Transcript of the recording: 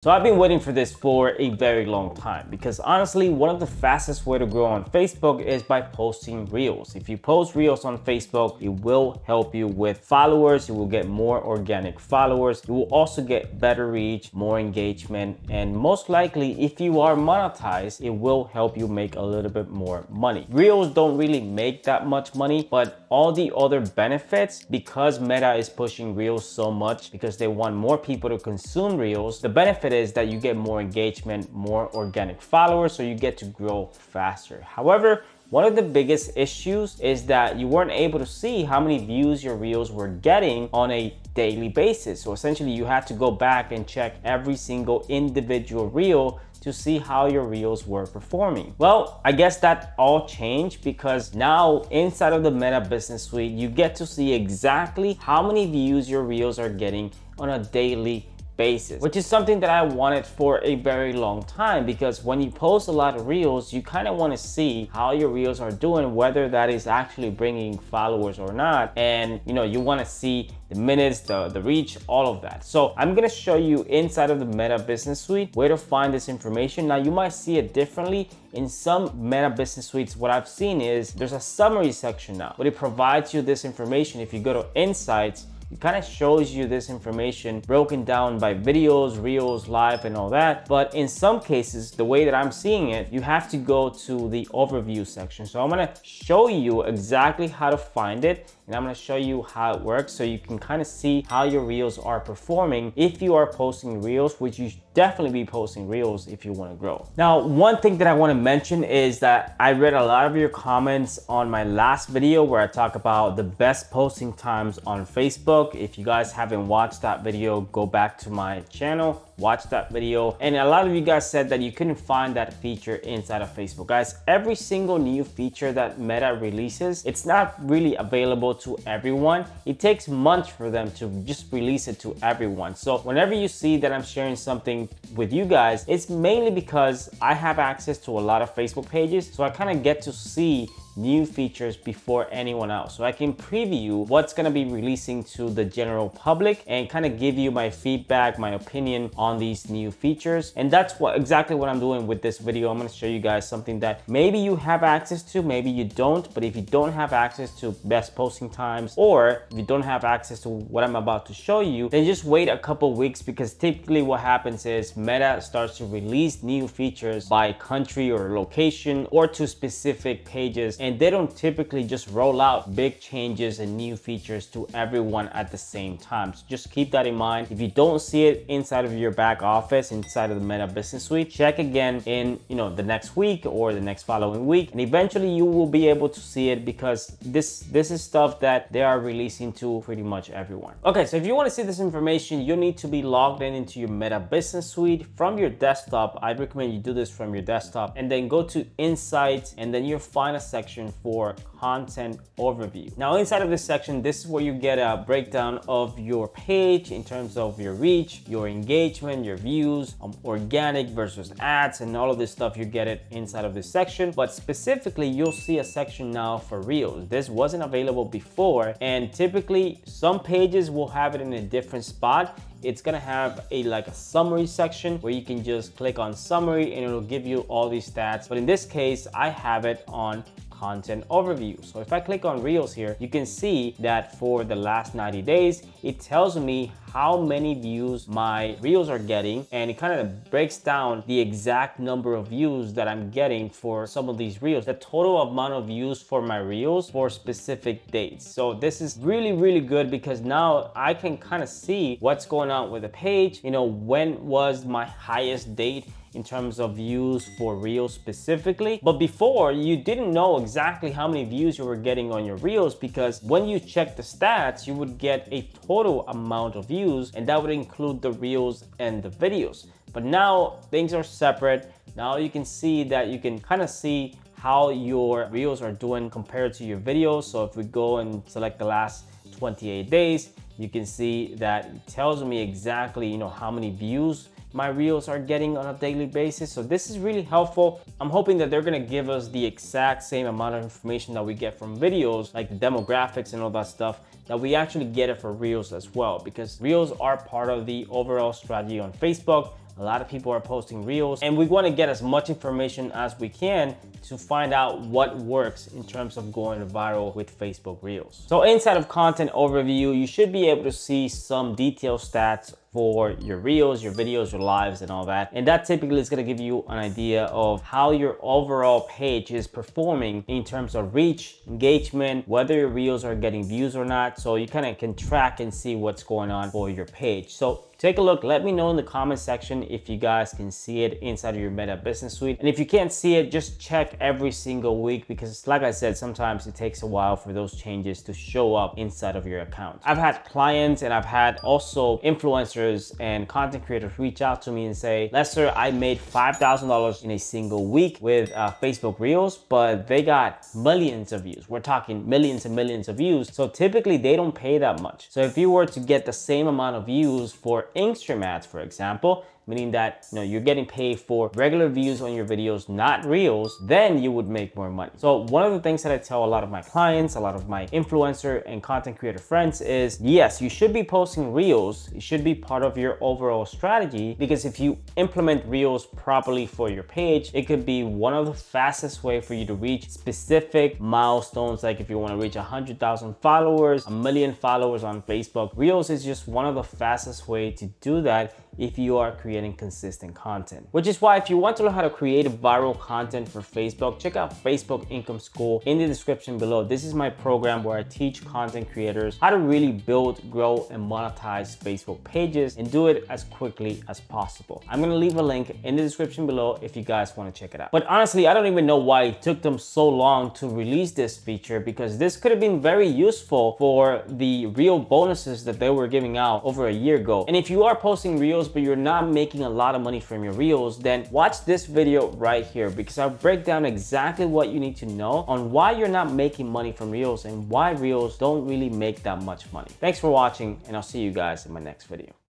So I've been waiting for this for a very long time because honestly, one of the fastest way to grow on Facebook is by posting Reels. If you post Reels on Facebook, it will help you with followers. You will get more organic followers. You will also get better reach, more engagement, and most likely, if you are monetized, it will help you make a little bit more money. Reels don't really make that much money, but all the other benefits, because Meta is pushing Reels so much because they want more people to consume Reels, the benefit is that you get more engagement, more organic followers, so you get to grow faster. However, one of the biggest issues is that you weren't able to see how many views your Reels were getting on a daily basis. So essentially you had to go back and check every single individual Reel to see how your Reels were performing. Well, I guess that all changed because now inside of the Meta Business Suite, you get to see exactly how many views your Reels are getting on a daily basis, which is something that I wanted for a very long time, because when you post a lot of Reels, you kind of want to see how your Reels are doing, whether that is actually bringing followers or not. And you want to see the minutes, the reach, all of that. So I'm going to show you inside of the Meta Business Suite where to find this information. Now you might see it differently in some Meta Business Suites. What I've seen is there's a summary section now, but it provides you this information. If you go to Insights, it kind of shows you this information broken down by videos, Reels, live, and all that. But in some cases, the way that I'm seeing it, you have to go to the overview section. So I'm gonna show you exactly how to find it, and I'm gonna show you how it works so you can kind of see how your Reels are performing if you are posting Reels, which you should definitely be posting Reels if you want to grow. Now, one thing that I want to mention is that I read a lot of your comments on my last video where I talk about the best posting times on Facebook. If you guys haven't watched that video, go back to my channel, watch that video. And a lot of you guys said that you couldn't find that feature inside of Facebook. Guys, every single new feature that Meta releases, it's not really available to everyone. It takes months for them to just release it to everyone. So whenever you see that I'm sharing something with you guys, it's mainly because I have access to a lot of Facebook pages. So I kind of get to see new features before anyone else. So I can preview what's gonna be releasing to the general public and kind of give you my feedback, my opinion on these new features. And that's exactly what I'm doing with this video. I'm gonna show you guys something that maybe you have access to, maybe you don't. But if you don't have access to best posting times, or if you don't have access to what I'm about to show you, then just wait a couple weeks, because typically what happens is Meta starts to release new features by country or location or to specific pages. And they don't typically just roll out big changes and new features to everyone at the same time. So just keep that in mind. If you don't see it inside of your back office, inside of the Meta Business Suite, check again in the next week or the next following week, and eventually you will be able to see it, because this is stuff that they are releasing to pretty much everyone. Okay, so if you want to see this information, you need to be logged in into your Meta Business Suite from your desktop. I recommend you do this from your desktop, and then go to Insights, and then you'll find a section for content overview. Now inside of this section, this is where you get a breakdown of your page in terms of your reach, your engagement, your views, organic versus ads, and all of this stuff. You get it inside of this section. But specifically, you'll see a section now for Reels. This wasn't available before, and typically some pages will have it in a different spot. It's gonna have a summary section where you can just click on summary and it'll give you all these stats. But in this case, I have it on content overview. So if I click on Reels here, you can see that for the last 90 days, it tells me how many views my Reels are getting, and it kind of breaks down the exact number of views that I'm getting for some of these Reels, the total amount of views for my Reels for specific dates. So this is really, really good, because now I can kind of see what's going on with the page. When was my highest date in terms of views for Reels specifically. But before, you didn't know exactly how many views you were getting on your Reels, because when you check the stats, you would get a total amount of views, and that would include the Reels and the videos. But now things are separate. Now you can see that you can kind of see how your Reels are doing compared to your videos. So if we go and select the last 28 days, you can see that it tells me exactly how many views my Reels are getting on a daily basis. So this is really helpful. I'm hoping that they're gonna give us the exact same amount of information that we get from videos, like the demographics and all that stuff, that we actually get it for Reels as well, because Reels are part of the overall strategy on Facebook. A lot of people are posting reels, and we want to get as much information as we can to find out what works in terms of going viral with Facebook Reels. So inside of content overview, you should be able to see some detailed stats for your reels, your videos, your lives, and all that. And that typically is going to give you an idea of how your overall page is performing in terms of reach, engagement, whether your reels are getting views or not. So you kind of can track and see what's going on for your page. So take a look. Let me know in the comment section if you guys can see it inside of your Meta Business Suite. And if you can't see it, just check every single week, because like I said, sometimes it takes a while for those changes to show up inside of your account. I've had clients and I've had also influencers and content creators reach out to me and say, Lester, I made $5,000 in a single week with Facebook Reels, but they got millions of views. We're talking millions and millions of views. So typically they don't pay that much. So if you were to get the same amount of views for Instagram ads, for example, meaning that you're getting paid for regular views on your videos, not reels, then you would make more money. So one of the things that I tell a lot of my clients, a lot of my influencer and content creator friends is, yes, you should be posting reels. It should be part of your overall strategy, because if you implement reels properly for your page, it could be one of the fastest way for you to reach specific milestones. Like if you want to reach 100,000 followers, 1 million followers on Facebook, reels is just one of the fastest way to do that if you are creating consistent content. Which is why if you want to learn how to create viral content for Facebook, check out Facebook Income School in the description below. This is my program where I teach content creators how to really build, grow, and monetize Facebook pages and do it as quickly as possible. I'm gonna leave a link in the description below if you guys want to check it out. But honestly, I don't even know why it took them so long to release this feature, because this could have been very useful for the reel bonuses that they were giving out over a year ago. And if you are posting reels but you're not making a lot of money from your reels, then watch this video right here, because I'll break down exactly what you need to know on why you're not making money from reels and why reels don't really make that much money. Thanks for watching, and I'll see you guys in my next video.